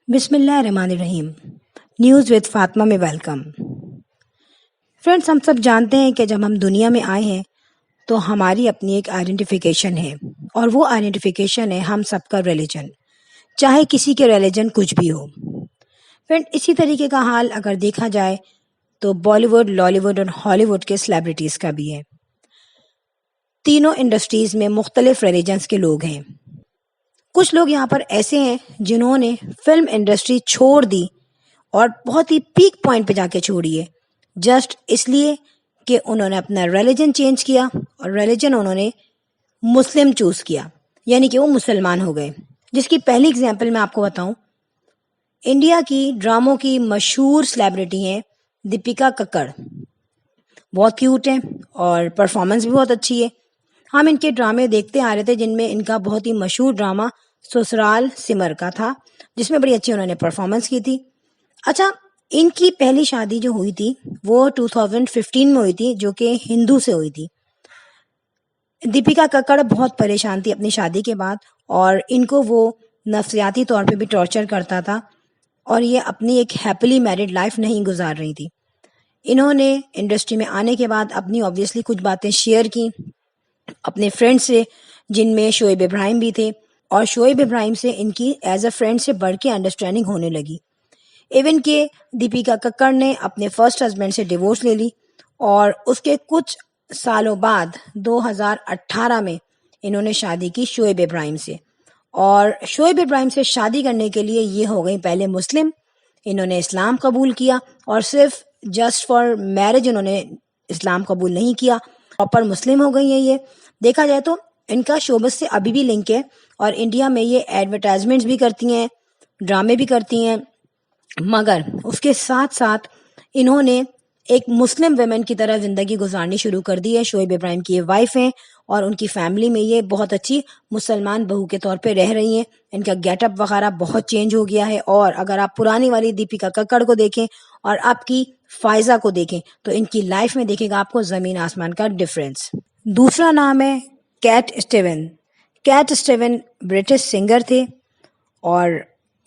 بسم اللہ الرحمن الرحیم نیوز وتھ فاطمہ میں ویلکم فرینڈس. ہم سب جانتے ہیں کہ جب ہم دنیا میں آئے ہیں تو ہماری اپنی ایک آئیڈینٹیفیکیشن ہے، اور وہ آئیڈینٹیفیکیشن ہے ہم سب کا ریلیجن، چاہے کسی کے ریلیجن کچھ بھی ہو. فرینڈ، اسی طریقے کا حال اگر دیکھا جائے تو بالی ووڈ، لالی ووڈ اور ہالی ووڈ کے سیلیبریٹیز کا بھی ہے. تینوں انڈسٹریز میں مختلف ریلیجنس کے لوگ ہیں. کچھ لوگ یہاں پر ایسے ہیں جنہوں نے فلم انڈسٹری چھوڑ دی اور بہت ہی پیک پوائنٹ پہ جا کے چھوڑی ہے، جسٹ اس لیے کہ انہوں نے اپنا ریلیجن چینج کیا، اور ریلیجن انہوں نے مسلم چوز کیا، یعنی کہ وہ مسلمان ہو گئے. جس کی پہلی اگزامپل میں آپ کو بتاؤں، انڈیا کی ڈراموں کی مشہور سیلیبریٹی ہیں دیپیکا ککڑ. بہت کیوٹ ہیں اور پرفارمنس بھی بہت اچھی ہے. ہم ان کے ڈرامے دیکھتے آ رہے تھے، جن میں ان کا بہت ہی مشہور ڈرامہ سسرال سمر کا تھا، جس میں بڑی اچھی انہوں نے پرفارمنس کی تھی. اچھا، ان کی پہلی شادی جو ہوئی تھی وہ 2015 میں ہوئی تھی، جو کہ ہندو سے ہوئی تھی. دیپیکا ککڑ بہت پریشان تھی اپنی شادی کے بعد، اور ان کو وہ نفسیاتی طور پہ بھی ٹارچر کرتا تھا، اور یہ اپنی ایک ہیپیلی میرڈ لائف نہیں گزار رہی تھی. انہوں نے انڈسٹری میں آنے کے بعد اپنی آبویسلی کچھ باتیں شیئر کی اپنے فرینڈ سے، جن میں شعیب ابراہیم بھی تھے، اور شعیب ابراہیم سے ان کی ایز اے فرینڈ سے بڑھ کے انڈرسٹینڈنگ ہونے لگی. ایون کہ دیپیکا ککڑ نے اپنے فرسٹ ہسبینڈ سے ڈیورس لے لی، اور اس کے کچھ سالوں بعد 2018 میں انہوں نے شادی کی شعیب ابراہیم سے. اور شعیب ابراہیم سے شادی کرنے کے لیے یہ ہو گئی پہلے مسلم. انہوں نے اسلام قبول کیا، اور صرف جسٹ فار میرج انہوں نے اسلام قبول نہیں کیا، پراپر مسلم ہو گئی ہیں. یہ دیکھا جائے تو ان کا شوبز سے ابھی بھی لنک ہے، اور انڈیا میں یہ ایڈورٹائزمنٹس بھی کرتی ہیں، ڈرامے بھی کرتی ہیں. مگر اس کے ساتھ ساتھ انہوں نے ایک مسلم ویمن کی طرح زندگی گزارنی شروع کر دی ہے. شعیب ابراہیم کی یہ وائف ہیں، اور ان کی فیملی میں یہ بہت اچھی مسلمان بہو کے طور پہ رہ رہی ہیں. ان کا گیٹ اپ وغیرہ بہت چینج ہو گیا ہے، اور اگر آپ پرانی والی دیپیکا ککڑ کو دیکھیں اور آپ کی فائزہ کو دیکھیں تو ان کی لائف میں دیکھے گا آپ کو زمین آسمان کا ڈفرینس. دوسرا نام ہے Cat Steven. Cat Steven British singer تھے، اور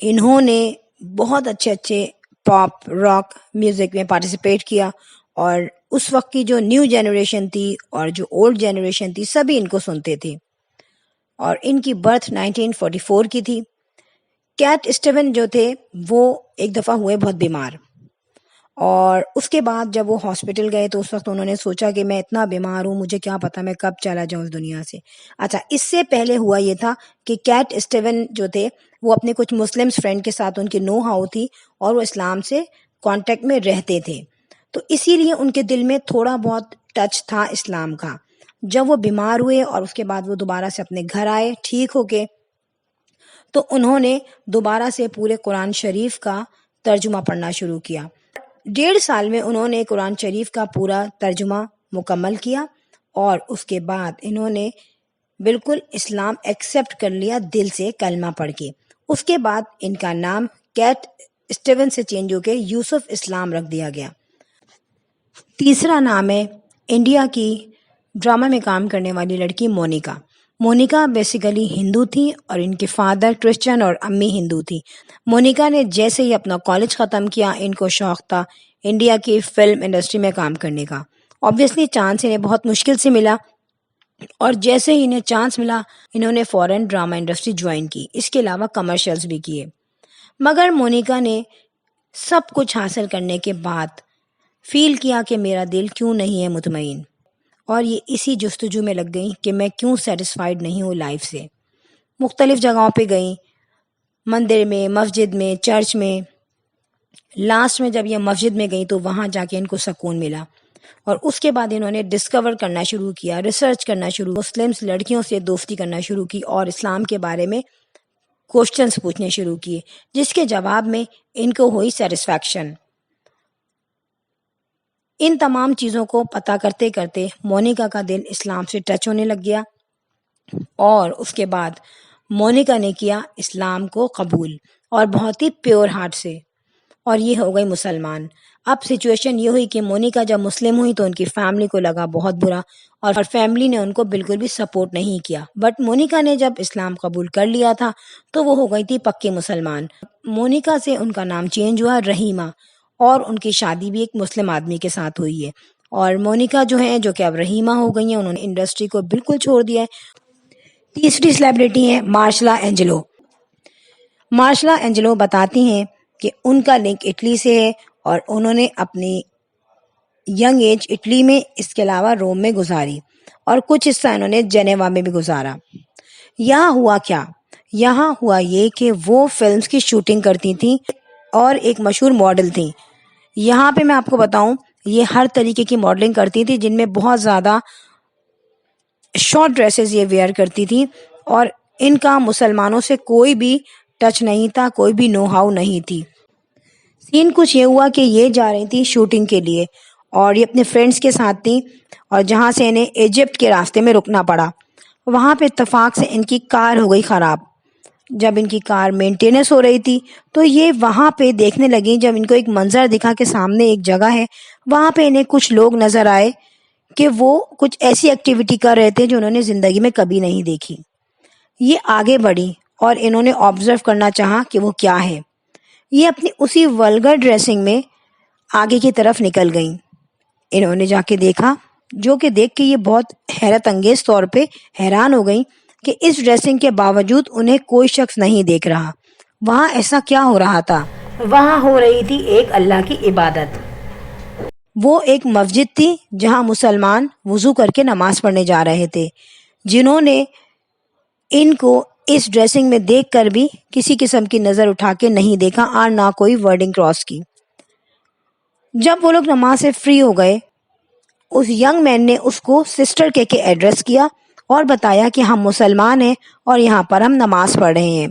انہوں نے بہت اچھے پاپ راک میوزک میں پارٹیسپیٹ کیا، اور اس وقت کی جو نیو جنریشن تھی اور جو اولڈ جنریشن تھی سبھی ان کو سنتے تھے. اور ان کی برتھ 1944 کی تھی. کیٹ اسٹیون جو تھے وہ ایک دفعہ ہوئے بہت بیمار، اور اس کے بعد جب وہ ہاسپٹل گئے تو اس وقت انہوں نے سوچا کہ میں اتنا بیمار ہوں، مجھے کیا پتا میں کب چلا جاؤں اس دنیا سے. اچھا، اس سے پہلے ہوا یہ تھا کہ کیٹ اسٹیون جو تھے وہ اپنے کچھ مسلم فرینڈ کے ساتھ، ان کی نو ہاؤ تھی، اور وہ اسلام سے کانٹیکٹ میں رہتے تھے، تو اسی لیے ان کے دل میں تھوڑا بہت ٹچ تھا اسلام کا. جب وہ بیمار ہوئے اور اس کے بعد وہ دوبارہ سے اپنے گھر آئے ٹھیک ہو کے، تو انہوں نے دوبارہ سے پورے قرآن شریف کا ترجمہ پڑھنا شروع کیا. 1.5 سال میں انہوں نے قرآن شریف کا پورا ترجمہ مکمل کیا، اور اس کے بعد انہوں نے بالکل اسلام ایکسیپٹ کر لیا دل سے کلمہ پڑھ کے. اس کے بعد ان کا نام کیٹ اسٹیون سے چینج ہو کے یوسف اسلام رکھ دیا گیا. تیسرا نام ہے انڈیا کی ڈرامہ میں کام کرنے والی لڑکی مونیکا. مونیکا بیسیکلی ہندو تھی، اور ان کے فادر کرسچن اور امی ہندو تھی. مونیکا نے جیسے ہی اپنا کالج ختم کیا، ان کو شوق تھا انڈیا کی فلم انڈسٹری میں کام کرنے کا. آبویسلی چانس انہیں بہت مشکل سے ملا، اور جیسے ہی انہیں چانس ملا انہوں نے فوراً ڈرامہ انڈسٹری جوائن کی. اس کے علاوہ کمرشلز بھی کیے. مگر مونیکا نے سب کچھ حاصل کرنے کے بعد فیل کیا کہ میرا دل کیوں نہیں ہے مطمئن، اور یہ اسی جستجو میں لگ گئی کہ میں کیوں سیٹسفائیڈ نہیں ہوں لائف سے. مختلف جگہوں پہ گئیں، مندر میں، مسجد میں، چرچ میں. لاسٹ میں جب یہ مسجد میں گئی تو وہاں جا کے ان کو سکون ملا، اور اس کے بعد انہوں نے ڈسکور کرنا شروع کیا، ریسرچ کرنا شروع، مسلم لڑکیوں سے دوستی کرنا شروع کی، اور اسلام کے بارے میں کوشچنس پوچھنے شروع کیے، جس کے جواب میں ان کو ہوئی سیٹسفیکشن. ان تمام چیزوں کو پتہ کرتے کرتے مونیکا کا دل اسلام سے ٹچ ہونے لگ گیا، اور اس کے بعد مونیکا نے کیا اسلام کو قبول، اور بہت ہی پیور ہارٹ سے، اور یہ ہو گئی مسلمان. اب سچویشن یہ ہوئی کہ مونیکا جب مسلم ہوئی تو ان کی فیملی کو لگا بہت برا، اور فیملی نے ان کو بالکل بھی سپورٹ نہیں کیا. بٹ مونیکا نے جب اسلام قبول کر لیا تھا تو وہ ہو گئی تھی پکی مسلمان. مونیکا سے ان کا نام چینج ہوا رحیمہ، اور ان کی شادی بھی ایک مسلم آدمی کے ساتھ ہوئی ہے. اور مونیکا جو ہیں، جو کہ اب رحیمہ ہو گئی ہیں، انہوں نے انڈسٹری کو بالکل چھوڑ دیا ہے. تیسری سیلیبریٹی ہیں مارشلا اینجلو. مارشلا اینجلو بتاتی ہیں کہ ان کا لنک اٹلی سے ہے، اور انہوں نے اپنی ینگ ایج اٹلی میں، اس کے علاوہ روم میں گزاری، اور کچھ حصہ انہوں نے جنیوا میں بھی گزارا. یہاں ہوا کیا؟ یہاں ہوا یہ کہ وہ فلمز کی شوٹنگ کرتی تھیں اور ایک مشہور ماڈل تھیں. یہاں پہ میں آپ کو بتاؤں، یہ ہر طریقے کی ماڈلنگ کرتی تھی، جن میں بہت زیادہ شارٹ ڈریسز یہ ویئر کرتی تھیں، اور ان کا مسلمانوں سے کوئی بھی ٹچ نہیں تھا، کوئی بھی نو ہاؤ نہیں تھی. سین کچھ یہ ہوا کہ یہ جا رہی تھی شوٹنگ کے لیے، اور یہ اپنے فرینڈس کے ساتھ تھی، اور جہاں سے انہیں ایجپٹ کے راستے میں رکنا پڑا. وہاں پہ اتفاق سے ان کی کار ہو گئی خراب. جب ان کی کار مینٹیننس ہو رہی تھی تو یہ وہاں پہ دیکھنے لگیں، جب ان کو ایک منظر دکھا کہ سامنے ایک جگہ ہے، وہاں پہ انہیں کچھ لوگ نظر آئے کہ وہ کچھ ایسی ایکٹیویٹی کر رہے تھے جو انہوں نے زندگی میں کبھی نہیں دیکھی. یہ آگے بڑھی اور انہوں نے آبزرو کرنا چاہا کہ وہ کیا ہے. یہ اپنی اسی ولگر ڈریسنگ میں آگے کی طرف نکل گئیں. انہوں نے جا کے دیکھا، جو کہ دیکھ کے یہ بہت حیرت انگیز طور پہ حیران ہو گئیں کہ اس ڈریسنگ کے باوجود انہیں کوئی شخص نہیں دیکھ رہا. وہاں ایسا کیا ہو رہا تھا؟ وہاں ہو رہی تھی ایک اللہ کی عبادت. وہ ایک مسجد تھی جہاں مسلمان وضو کر کے نماز پڑھنے جا رہے تھے، جنہوں نے ان کو اس ڈریسنگ میں دیکھ کر بھی کسی قسم کی نظر اٹھا کے نہیں دیکھا، اور نہ کوئی ورڈنگ کراس کی. جب وہ لوگ نماز سے فری ہو گئے، اس ینگ مین نے اس کو سسٹر کہہ کے ایڈریس کیا اور بتایا کہ ہم مسلمان ہیں اور یہاں پر ہم نماز پڑھ رہے ہیں.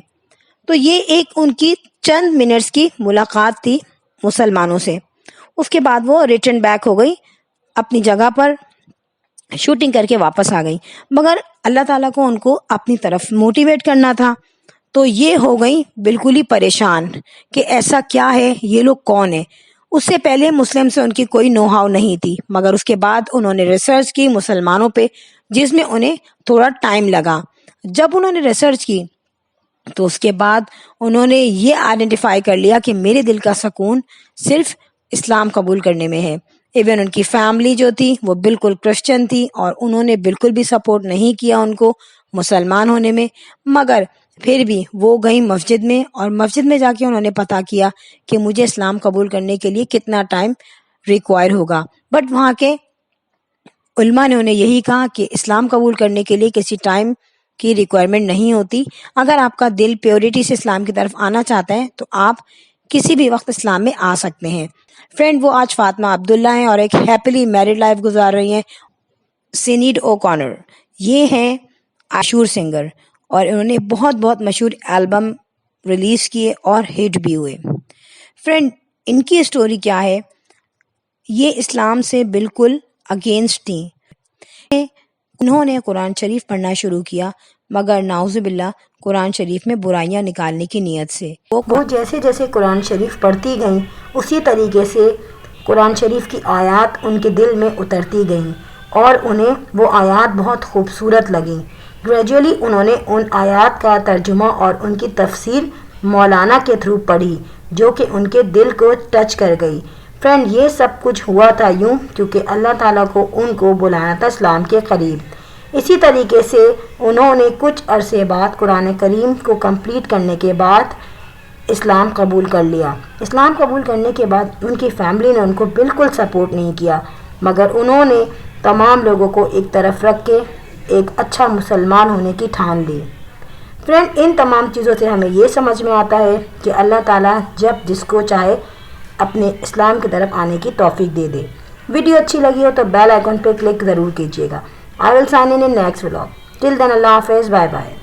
تو یہ ایک ان کی چند منٹس کی ملاقات تھی مسلمانوں سے. اس کے بعد وہ ریٹرن بیک ہو گئی اپنی جگہ پر، شوٹنگ کر کے واپس آ گئی. مگر اللہ تعالیٰ کو ان کو اپنی طرف موٹیویٹ کرنا تھا، تو یہ ہو گئی بالکل ہی پریشان کہ ایسا کیا ہے، یہ لوگ کون ہیں. اس سے پہلے مسلم سے ان کی کوئی نو ہاؤ نہیں تھی، مگر اس کے بعد انہوں نے ریسرچ کی مسلمانوں پہ، جس میں انہیں تھوڑا ٹائم لگا. جب انہوں نے ریسرچ کی تو اس کے بعد انہوں نے یہ آئیڈینٹیفائی کر لیا کہ میرے دل کا سکون صرف اسلام قبول کرنے میں ہے. ایون ان کی فیملی جو تھی وہ بالکل کرسچن تھی، اور انہوں نے بالکل بھی سپورٹ نہیں کیا ان کو مسلمان ہونے میں. مگر پھر بھی وہ گئیں مسجد میں، اور مسجد میں جا کے انہوں نے پتہ کیا کہ مجھے اسلام قبول کرنے کے لیے کتنا ٹائم ریکوائر ہوگا. بٹ وہاں کے علماء نے انہیں یہی کہا کہ اسلام قبول کرنے کے لیے کسی ٹائم کی ریکوائرمنٹ نہیں ہوتی. اگر آپ کا دل پیورٹی سے اسلام کی طرف آنا چاہتا ہے تو آپ کسی بھی وقت اسلام میں آ سکتے ہیں. فرینڈ، وہ آج فاطمہ عبداللہ ہیں اور ایک ہیپیلی میرڈ لائف گزار رہی ہیں. سینیڈ او کانر یہ ہیں مشہور سنگر، اور انہوں نے بہت بہت مشہور البم ریلیز کیے اور ہٹ بھی ہوئے. فرینڈ، ان کی اسٹوری کیا ہے؟ یہ اسلام سے بالکل اگینسٹ تھیں. انہوں نے قرآن شریف پڑھنا شروع کیا، مگر نعوذ باللہ قرآن شریف میں برائیاں نکالنے کی نیت سے. وہ جیسے جیسے قرآن شریف پڑھتی گئیں، اسی طریقے سے قرآن شریف کی آیات ان کے دل میں اترتی گئیں، اور انہیں وہ آیات بہت خوبصورت لگیں. گریجولی انہوں نے ان آیات کا ترجمہ اور ان کی تفسیر مولانا کے تھرو پڑھی، جو کہ ان کے دل کو ٹچ کر گئی. فرینڈ، یہ سب کچھ ہوا تھا یوں کیونکہ اللہ تعالیٰ کو ان کو بلانا تھا اسلام کے قریب. اسی طریقے سے انہوں نے کچھ عرصے بعد قرآن کریم کو کمپلیٹ کرنے کے بعد اسلام قبول کر لیا. اسلام قبول کرنے کے بعد ان کی فیملی نے ان کو بالکل سپورٹ نہیں کیا، مگر انہوں نے تمام لوگوں کو ایک طرف رکھ کے ایک اچھا مسلمان ہونے کی ٹھان لی. فرینڈ، ان تمام چیزوں سے ہمیں یہ سمجھ میں آتا ہے کہ اللہ تعالیٰ جب جس کو چاہے اپنے اسلام کی طرف آنے کی توفیق دے دے. ویڈیو اچھی لگی ہو تو بیل آئیکن پہ کلک ضرور کیجیے گا. I will sign in next vlog. Till then, Allah Hafiz. Bye bye.